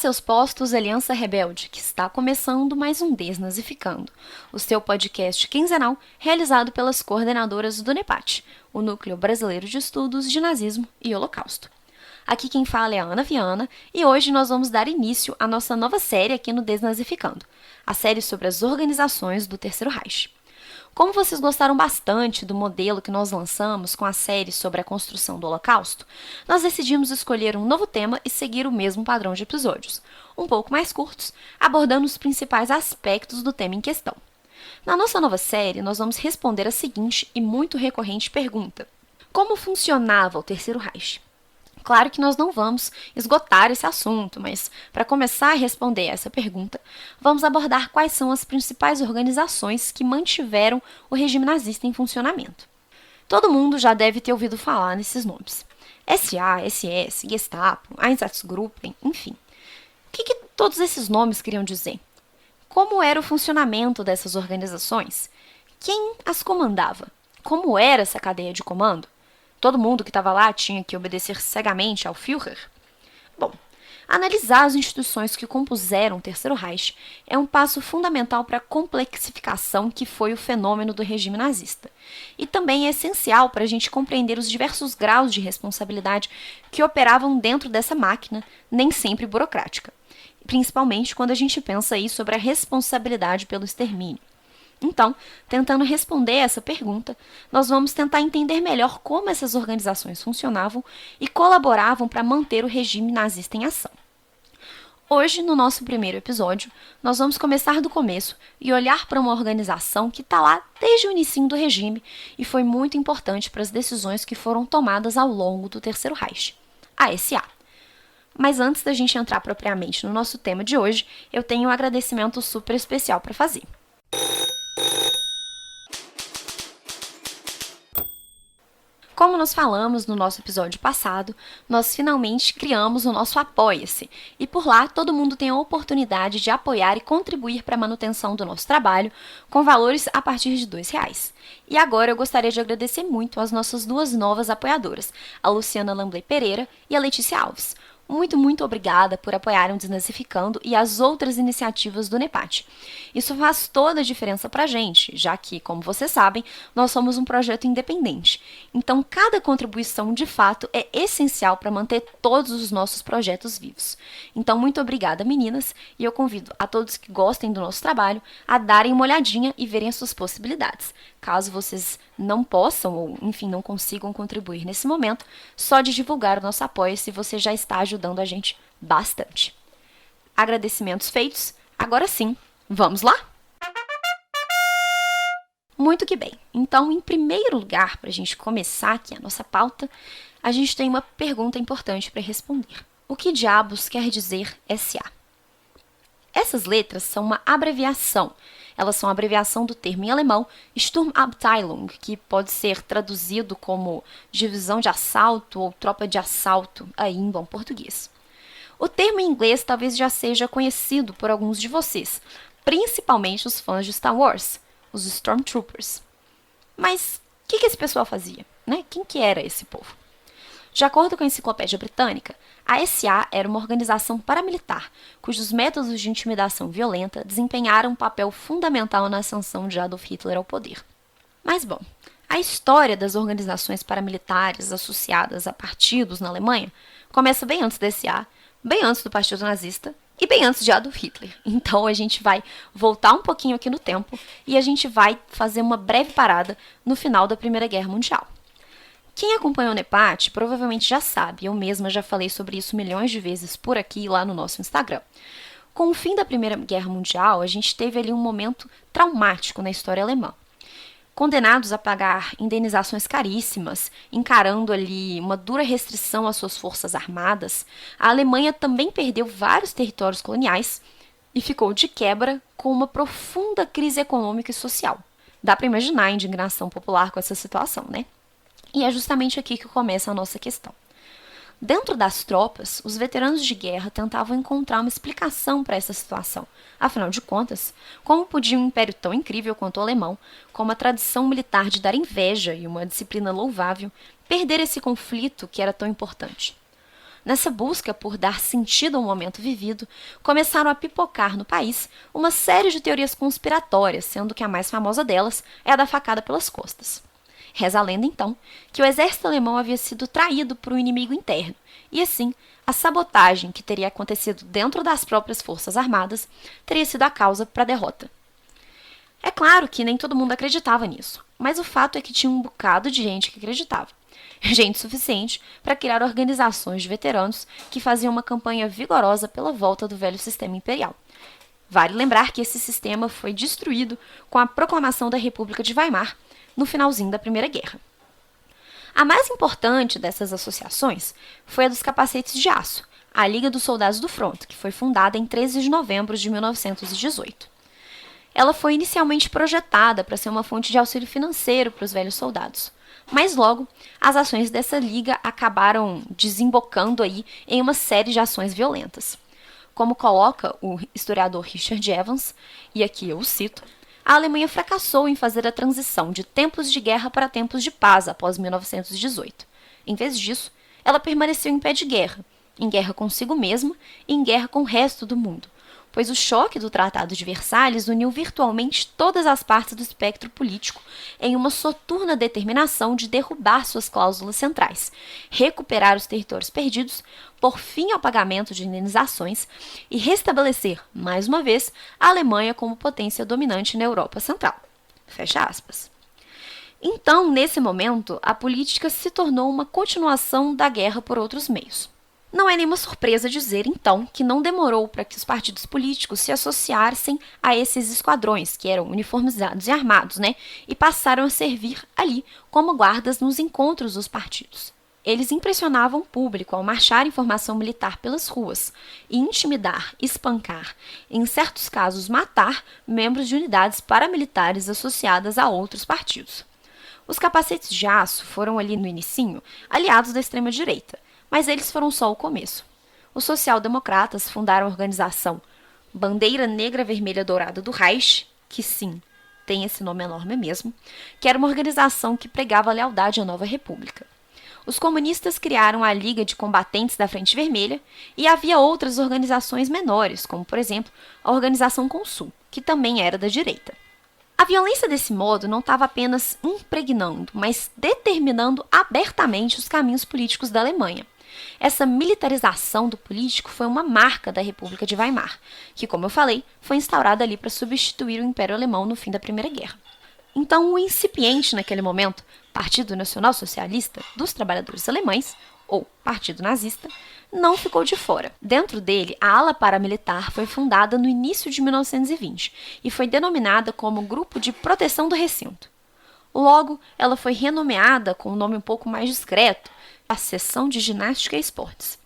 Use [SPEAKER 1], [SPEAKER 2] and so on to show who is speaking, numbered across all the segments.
[SPEAKER 1] seus postos, Aliança Rebelde, que está começando mais um Desnazificando, o seu podcast quinzenal realizado pelas coordenadoras do NEPAT, o Núcleo Brasileiro de Estudos de Nazismo e Holocausto. Aqui quem fala é a Ana Viana e hoje nós vamos dar início à nossa nova série aqui no Desnazificando, a série sobre as organizações do Terceiro Reich. Como vocês gostaram bastante do modelo que nós lançamos com a série sobre a construção do Holocausto, nós decidimos escolher um novo tema e seguir o mesmo padrão de episódios, um pouco mais curtos, abordando os principais aspectos do tema em questão. Na nossa nova série, nós vamos responder a seguinte e muito recorrente pergunta: como funcionava o Terceiro Reich? Claro que nós não vamos esgotar esse assunto, mas para começar a responder essa pergunta, vamos abordar quais são as principais organizações que mantiveram o regime nazista em funcionamento. Todo mundo já deve ter ouvido falar nesses nomes: SA, SS, Gestapo, Einsatzgruppen, enfim. O que todos esses nomes queriam dizer? Como era o funcionamento dessas organizações? Quem as comandava? Como era essa cadeia de comando? Todo mundo que estava lá tinha que obedecer cegamente ao Führer? Bom, analisar as instituições que compuseram o Terceiro Reich é um passo fundamental para a complexificação que foi o fenômeno do regime nazista. E também é essencial para a gente compreender os diversos graus de responsabilidade que operavam dentro dessa máquina, nem sempre burocrática. Principalmente quando a gente pensa aí sobre a responsabilidade pelo extermínio. Então, tentando responder essa pergunta, nós vamos tentar entender melhor como essas organizações funcionavam e colaboravam para manter o regime nazista em ação. Hoje, no nosso primeiro episódio, nós vamos começar do começo e olhar para uma organização que está lá desde o início do regime e foi muito importante para as decisões que foram tomadas ao longo do Terceiro Reich, a SA. Mas antes da gente entrar propriamente no nosso tema de hoje, eu tenho um agradecimento super especial para fazer. Como nós falamos no nosso episódio passado, nós finalmente criamos o nosso Apoia-se, e por lá todo mundo tem a oportunidade de apoiar e contribuir para a manutenção do nosso trabalho, com valores a partir de R$2. E agora eu gostaria de agradecer muito às nossas duas novas apoiadoras, a Luciana Lambley Pereira e a Letícia Alves. Muito obrigada por apoiarem o Desnazificando e as outras iniciativas do NEPAT. Isso faz toda a diferença para a gente, já que, como vocês sabem, nós somos um projeto independente. Então, cada contribuição, de fato, é essencial para manter todos os nossos projetos vivos. Então, muito obrigada, meninas, e eu convido a todos que gostem do nosso trabalho a darem uma olhadinha e verem as suas possibilidades. Caso vocês não possam ou, enfim, não consigam contribuir nesse momento, só de divulgar o nosso apoio se você já está ajudando a gente bastante. Agradecimentos feitos, agora sim, vamos lá? Muito que bem. Então, em primeiro lugar, para a gente começar aqui a nossa pauta, a gente tem uma pergunta importante para responder. O que diabos quer dizer SA? Essas letras são uma abreviação. Elas são a abreviação do termo em alemão Sturmabteilung, que pode ser traduzido como divisão de assalto ou tropa de assalto, aí em bom português. O termo em inglês talvez já seja conhecido por alguns de vocês, principalmente os fãs de Star Wars, os Stormtroopers. Mas o que esse pessoal fazia? Né? Quem que era esse povo? De acordo com a Enciclopédia Britânica, a SA era uma organização paramilitar, cujos métodos de intimidação violenta desempenharam um papel fundamental na ascensão de Adolf Hitler ao poder. Mas, bom, a história das organizações paramilitares associadas a partidos na Alemanha começa bem antes da SA, bem antes do Partido Nazista e bem antes de Adolf Hitler. Então, a gente vai voltar um pouquinho aqui no tempo e a gente vai fazer uma breve parada no final da Primeira Guerra Mundial. Quem acompanhou o NEPAT provavelmente já sabe, eu mesma já falei sobre isso milhões de vezes por aqui e lá no nosso Instagram. Com o fim da Primeira Guerra Mundial, a gente teve ali um momento traumático na história alemã. Condenados a pagar indenizações caríssimas, encarando ali uma dura restrição às suas forças armadas, a Alemanha também perdeu vários territórios coloniais e ficou de quebra com uma profunda crise econômica e social. Dá para imaginar a indignação popular com essa situação, né? E é justamente aqui que começa a nossa questão. Dentro das tropas, os veteranos de guerra tentavam encontrar uma explicação para essa situação. Afinal de contas, como podia um império tão incrível quanto o alemão, com uma tradição militar de dar inveja e uma disciplina louvável, perder esse conflito que era tão importante? Nessa busca por dar sentido ao momento vivido, começaram a pipocar no país uma série de teorias conspiratórias, sendo que a mais famosa delas é a da facada pelas costas. Reza a lenda, então, que o exército alemão havia sido traído por um inimigo interno, e assim, a sabotagem que teria acontecido dentro das próprias forças armadas teria sido a causa para a derrota. É claro que nem todo mundo acreditava nisso, mas o fato é que tinha um bocado de gente que acreditava. Gente suficiente para criar organizações de veteranos que faziam uma campanha vigorosa pela volta do velho sistema imperial. Vale lembrar que esse sistema foi destruído com a proclamação da República de Weimar no finalzinho da Primeira Guerra. A mais importante dessas associações foi a dos Capacetes de Aço, a Liga dos Soldados do Fronto, que foi fundada em 13 de novembro de 1918. Ela foi inicialmente projetada para ser uma fonte de auxílio financeiro para os velhos soldados. Mas logo, as ações dessa liga acabaram desembocando aí em uma série de ações violentas. Como coloca o historiador Richard Evans, e aqui eu o cito, a Alemanha fracassou em fazer a transição de tempos de guerra para tempos de paz após 1918. Em vez disso, ela permaneceu em pé de guerra, em guerra consigo mesma e em guerra com o resto do mundo, pois o choque do Tratado de Versalhes uniu virtualmente todas as partes do espectro político em uma soturna determinação de derrubar suas cláusulas centrais, recuperar os territórios perdidos, pôr fim ao pagamento de indenizações e restabelecer, mais uma vez, a Alemanha como potência dominante na Europa Central. Fecha aspas. Então, nesse momento, a política se tornou uma continuação da guerra por outros meios. Não é nenhuma surpresa dizer, então, que não demorou para que os partidos políticos se associassem a esses esquadrões, que eram uniformizados e armados, e passaram a servir ali como guardas nos encontros dos partidos. Eles impressionavam o público ao marchar em formação militar pelas ruas e intimidar, espancar, e, em certos casos matar, membros de unidades paramilitares associadas a outros partidos. Os Capacetes de Aço foram ali no inicinho aliados da extrema-direita, mas eles foram só o começo. Os social-democratas fundaram a organização Bandeira Negra Vermelha Dourada do Reich, que sim, tem esse nome enorme mesmo, que era uma organização que pregava a lealdade à nova república. Os comunistas criaram a Liga de Combatentes da Frente Vermelha e havia outras organizações menores, como, por exemplo, a Organização Consul, que também era da direita. A violência desse modo não estava apenas impregnando, mas determinando abertamente os caminhos políticos da Alemanha. Essa militarização do político foi uma marca da República de Weimar, que, como eu falei, foi instaurada ali para substituir o Império Alemão no fim da Primeira Guerra. Então, o incipiente naquele momento Partido Nacional Socialista dos Trabalhadores Alemães, ou Partido Nazista, não ficou de fora. Dentro dele, a ala paramilitar foi fundada no início de 1920 e foi denominada como Grupo de Proteção do Recinto. Logo, ela foi renomeada com um nome um pouco mais discreto, a Seção de Ginástica e Esportes.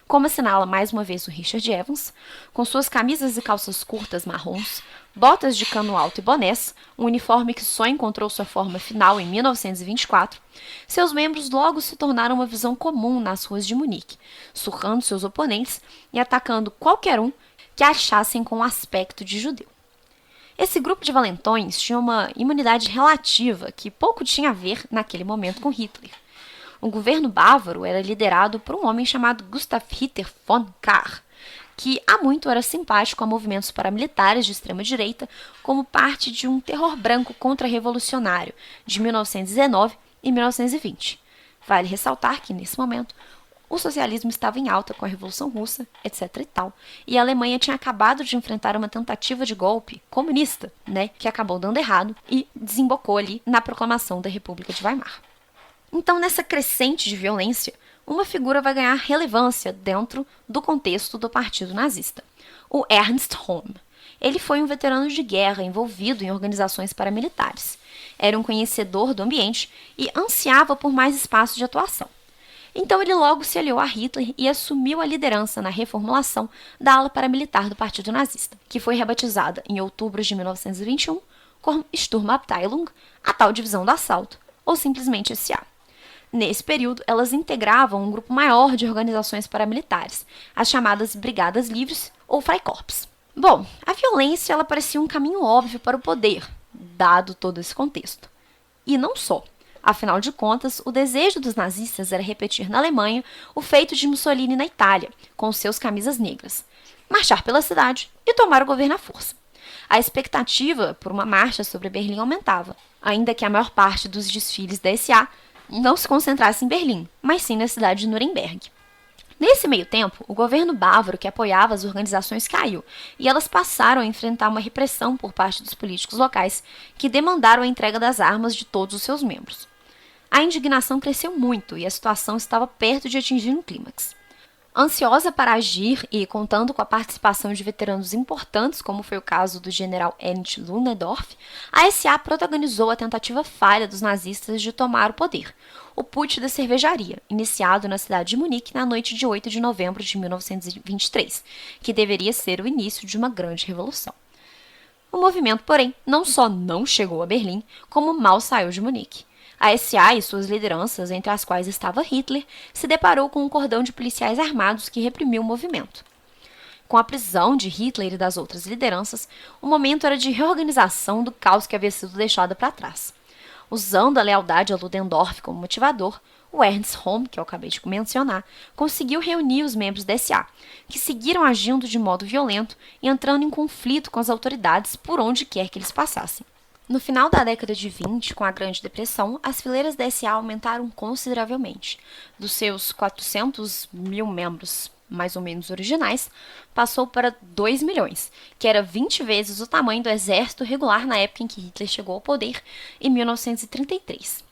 [SPEAKER 1] Como assinala mais uma vez o Richard Evans, com suas camisas e calças curtas marrons, botas de cano alto e bonés, um uniforme que só encontrou sua forma final em 1924, seus membros logo se tornaram uma visão comum nas ruas de Munique, surrando seus oponentes e atacando qualquer um que achassem com aspecto de judeu. Esse grupo de valentões tinha uma imunidade relativa que pouco tinha a ver naquele momento com Hitler. O governo bávaro era liderado por um homem chamado Gustav Ritter von Kahr, que há muito era simpático a movimentos paramilitares de extrema-direita como parte de um terror branco contra-revolucionário de 1919 e 1920. Vale ressaltar que, nesse momento, o socialismo estava em alta com a Revolução Russa, etc. e tal, e a Alemanha tinha acabado de enfrentar uma tentativa de golpe comunista, que acabou dando errado e desembocou ali na proclamação da República de Weimar. Então, nessa crescente de violência, uma figura vai ganhar relevância dentro do contexto do Partido Nazista. O Ernst Röhm. Ele foi um veterano de guerra envolvido em organizações paramilitares. Era um conhecedor do ambiente e ansiava por mais espaço de atuação. Então ele logo se aliou a Hitler e assumiu a liderança na reformulação da ala paramilitar do Partido Nazista, que foi rebatizada em outubro de 1921 como Sturmabteilung, a tal divisão do assalto, ou simplesmente SA. Nesse período, elas integravam um grupo maior de organizações paramilitares, as chamadas Brigadas Livres ou Freikorps. Bom, a violência ela parecia um caminho óbvio para o poder, dado todo esse contexto. E não só. Afinal de contas, o desejo dos nazistas era repetir na Alemanha o feito de Mussolini na Itália, com seus camisas negras, marchar pela cidade e tomar o governo à força. A expectativa por uma marcha sobre Berlim aumentava, ainda que a maior parte dos desfiles da SA não se concentrasse em Berlim, mas sim na cidade de Nuremberg. Nesse meio tempo, o governo bávaro que apoiava as organizações caiu, e elas passaram a enfrentar uma repressão por parte dos políticos locais, que demandaram a entrega das armas de todos os seus membros. A indignação cresceu muito e a situação estava perto de atingir um clímax. Ansiosa para agir e contando com a participação de veteranos importantes, como foi o caso do general Ernst Ludendorff, a SA protagonizou a tentativa falha dos nazistas de tomar o poder, o Putsch da Cervejaria, iniciado na cidade de Munique na noite de 8 de novembro de 1923, que deveria ser o início de uma grande revolução. O movimento, porém, não só não chegou a Berlim, como mal saiu de Munique. A SA e suas lideranças, entre as quais estava Hitler, se deparou com um cordão de policiais armados que reprimiu o movimento. Com a prisão de Hitler e das outras lideranças, o momento era de reorganização do caos que havia sido deixado para trás. Usando a lealdade a Ludendorff como motivador, o Ernst Röhm, que eu acabei de mencionar, conseguiu reunir os membros da SA, que seguiram agindo de modo violento e entrando em conflito com as autoridades por onde quer que eles passassem. No final da década de 20, com a Grande Depressão, as fileiras da SA aumentaram consideravelmente. Dos seus 400 mil membros, mais ou menos originais, passou para 2 milhões, que era 20 vezes o tamanho do exército regular na época em que Hitler chegou ao poder, em 1933.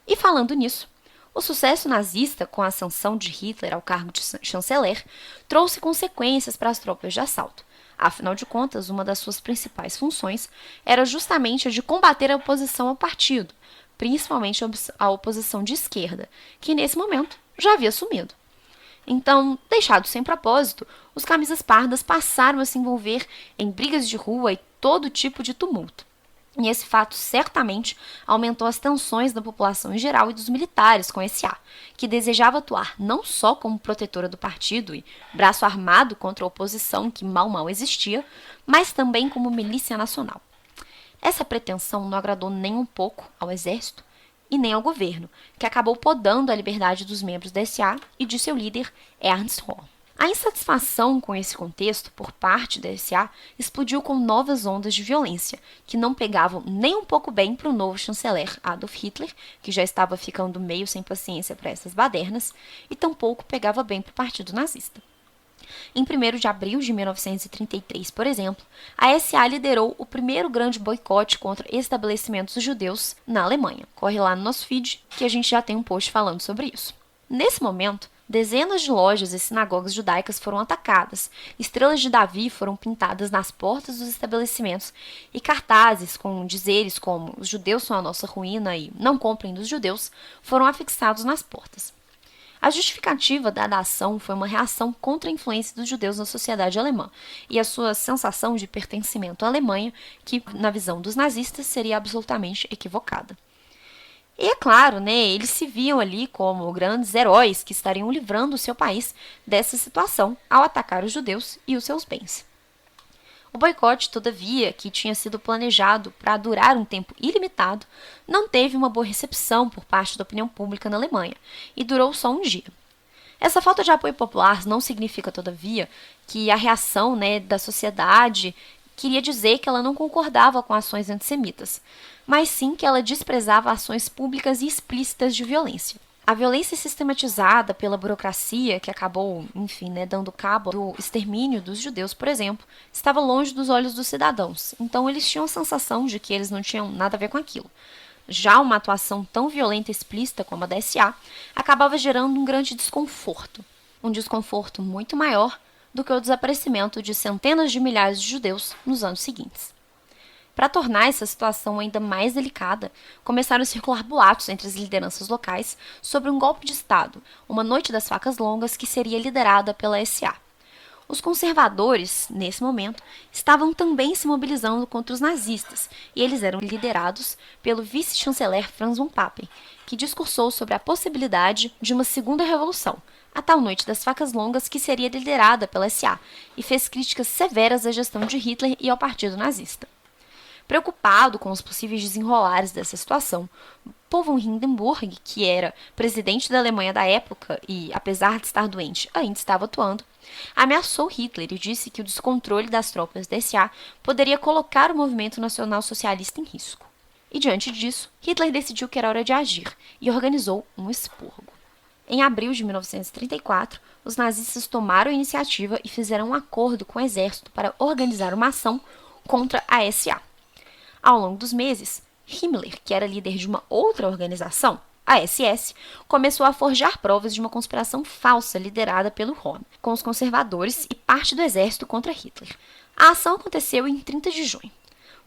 [SPEAKER 1] E falando nisso, o sucesso nazista com a ascensão de Hitler ao cargo de chanceler trouxe consequências para as tropas de assalto. Afinal de contas, uma das suas principais funções era justamente a de combater a oposição ao partido, principalmente a oposição de esquerda, que nesse momento já havia sumido. Então, deixados sem propósito, os camisas pardas passaram a se envolver em brigas de rua e todo tipo de tumulto. E esse fato certamente aumentou as tensões da população em geral e dos militares com a SA, que desejava atuar não só como protetora do partido e braço armado contra a oposição que mal existia, mas também como milícia nacional. Essa pretensão não agradou nem um pouco ao exército e nem ao governo, que acabou podando a liberdade dos membros da SA e de seu líder, Ernst Röhm. A insatisfação com esse contexto por parte da SA explodiu com novas ondas de violência, que não pegavam nem um pouco bem para o novo chanceler Adolf Hitler, que já estava ficando meio sem paciência para essas badernas, e tampouco pegava bem para o partido nazista. Em 1º de abril de 1933, por exemplo, a SA liderou o primeiro grande boicote contra estabelecimentos judeus na Alemanha. Corre lá no nosso feed, que a gente já tem um post falando sobre isso. Nesse momento, dezenas de lojas e sinagogas judaicas foram atacadas, estrelas de Davi foram pintadas nas portas dos estabelecimentos e cartazes com dizeres como "os judeus são a nossa ruína" e "não comprem dos judeus" foram afixados nas portas. A justificativa da ação foi uma reação contra a influência dos judeus na sociedade alemã e a sua sensação de pertencimento à Alemanha, que, na visão dos nazistas, seria absolutamente equivocada. E é claro, eles se viam ali como grandes heróis que estariam livrando o seu país dessa situação ao atacar os judeus e os seus bens. O boicote, todavia, que tinha sido planejado para durar um tempo ilimitado, não teve uma boa recepção por parte da opinião pública na Alemanha e durou só um dia. Essa falta de apoio popular não significa, todavia, que a reação da sociedade queria dizer que ela não concordava com ações antissemitas, mas sim que ela desprezava ações públicas e explícitas de violência. A violência sistematizada pela burocracia, que acabou, dando cabo do extermínio dos judeus, por exemplo, estava longe dos olhos dos cidadãos, então eles tinham a sensação de que eles não tinham nada a ver com aquilo. Já uma atuação tão violenta e explícita como a da SA acabava gerando um grande desconforto, um desconforto muito maior do que o desaparecimento de centenas de milhares de judeus nos anos seguintes. Para tornar essa situação ainda mais delicada, começaram a circular boatos entre as lideranças locais sobre um golpe de Estado, uma noite das facas longas que seria liderada pela SA. Os conservadores, nesse momento, estavam também se mobilizando contra os nazistas, e eles eram liderados pelo vice-chanceler Franz von Papen, que discursou sobre a possibilidade de uma segunda revolução, a tal noite das facas longas que seria liderada pela SA, e fez críticas severas à gestão de Hitler e ao partido nazista. Preocupado com os possíveis desenrolares dessa situação, Paul von Hindenburg, que era presidente da Alemanha da época e, apesar de estar doente, ainda estava atuando, ameaçou Hitler e disse que o descontrole das tropas da SA poderia colocar o movimento nacional-socialista em risco. E diante disso, Hitler decidiu que era hora de agir e organizou um expurgo. Em abril de 1934, os nazistas tomaram a iniciativa e fizeram um acordo com o exército para organizar uma ação contra a SA. Ao longo dos meses, Himmler, que era líder de uma outra organização, a SS, começou a forjar provas de uma conspiração falsa liderada pelo Röhm, com os conservadores e parte do exército contra Hitler. A ação aconteceu em 30 de junho.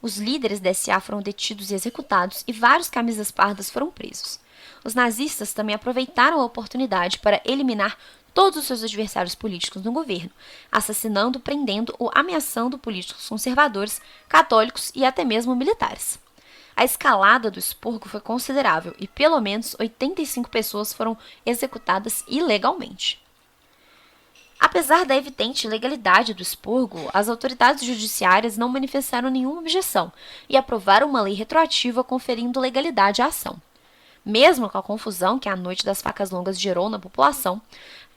[SPEAKER 1] Os líderes da SA foram detidos e executados e vários camisas pardas foram presos. Os nazistas também aproveitaram a oportunidade para eliminar todos os seus adversários políticos no governo, assassinando, prendendo ou ameaçando políticos conservadores, católicos e até mesmo militares. A escalada do expurgo foi considerável e pelo menos 85 pessoas foram executadas ilegalmente. Apesar da evidente ilegalidade do expurgo, as autoridades judiciárias não manifestaram nenhuma objeção e aprovaram uma lei retroativa conferindo legalidade à ação. Mesmo com a confusão que a Noite das Facas Longas gerou na população,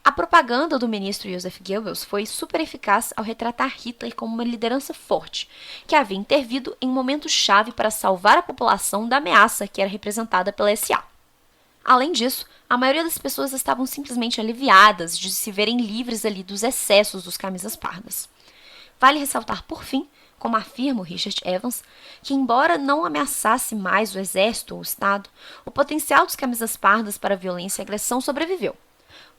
[SPEAKER 1] a propaganda do ministro Joseph Goebbels foi super eficaz ao retratar Hitler como uma liderança forte, que havia intervido em um momento-chave para salvar a população da ameaça que era representada pela SA. Além disso, a maioria das pessoas estavam simplesmente aliviadas de se verem livres ali dos excessos dos camisas pardas. Vale ressaltar, por fim, como afirma o Richard Evans, que embora não ameaçasse mais o exército ou o Estado, o potencial dos camisas pardas para violência e agressão sobreviveu.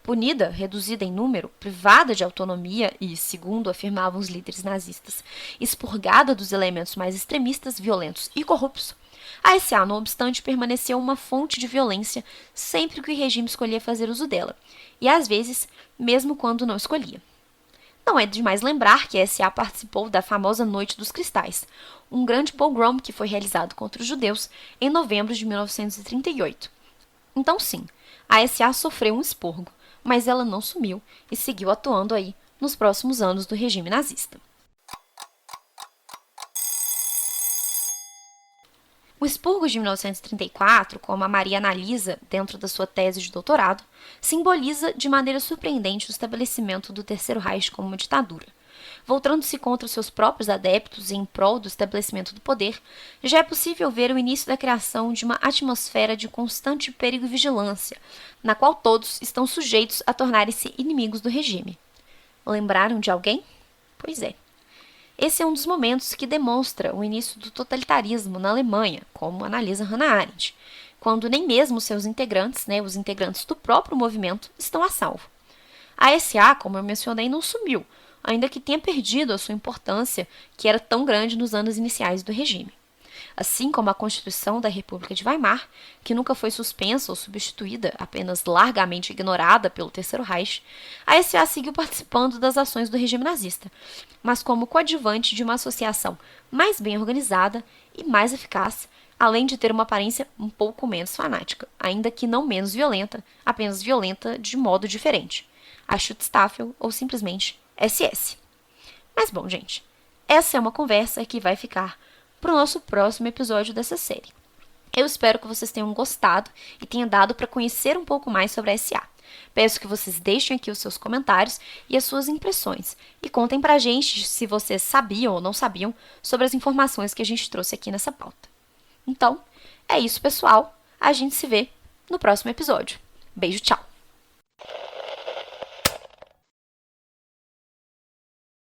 [SPEAKER 1] Punida, reduzida em número, privada de autonomia e, segundo afirmavam os líderes nazistas, expurgada dos elementos mais extremistas, violentos e corruptos, a SA, não obstante, permaneceu uma fonte de violência sempre que o regime escolhia fazer uso dela, e às vezes, mesmo quando não escolhia. Não é demais lembrar que a SA participou da famosa Noite dos Cristais, um grande pogrom que foi realizado contra os judeus em novembro de 1938. Então sim, a SA sofreu um expurgo, mas ela não sumiu e seguiu atuando aí nos próximos anos do regime nazista. O expurgo de 1934, como a Maria analisa dentro da sua tese de doutorado, simboliza de maneira surpreendente o estabelecimento do Terceiro Reich como uma ditadura. Voltando-se contra seus próprios adeptos e em prol do estabelecimento do poder, já é possível ver o início da criação de uma atmosfera de constante perigo e vigilância, na qual todos estão sujeitos a tornarem-se inimigos do regime. Lembraram de alguém? Pois é. Esse é um dos momentos que demonstra o início do totalitarismo na Alemanha, como analisa Hannah Arendt, quando nem mesmo seus integrantes, os integrantes do próprio movimento, estão a salvo. A SA, como eu mencionei, não sumiu, ainda que tenha perdido a sua importância, que era tão grande nos anos iniciais do regime. Assim como a Constituição da República de Weimar, que nunca foi suspensa ou substituída, apenas largamente ignorada pelo Terceiro Reich, a SA seguiu participando das ações do regime nazista, mas como coadjuvante de uma associação mais bem organizada e mais eficaz, além de ter uma aparência um pouco menos fanática, ainda que não menos violenta, apenas violenta de modo diferente, a Schutzstaffel ou simplesmente SS. Mas bom, gente, essa é uma conversa que vai ficar para o nosso próximo episódio dessa série. Eu espero que vocês tenham gostado e tenham dado para conhecer um pouco mais sobre a SA. Peço que vocês deixem aqui os seus comentários e as suas impressões e contem pra gente se vocês sabiam ou não sabiam sobre as informações que a gente trouxe aqui nessa pauta. Então, é isso, pessoal. A gente se vê no próximo episódio. Beijo, tchau!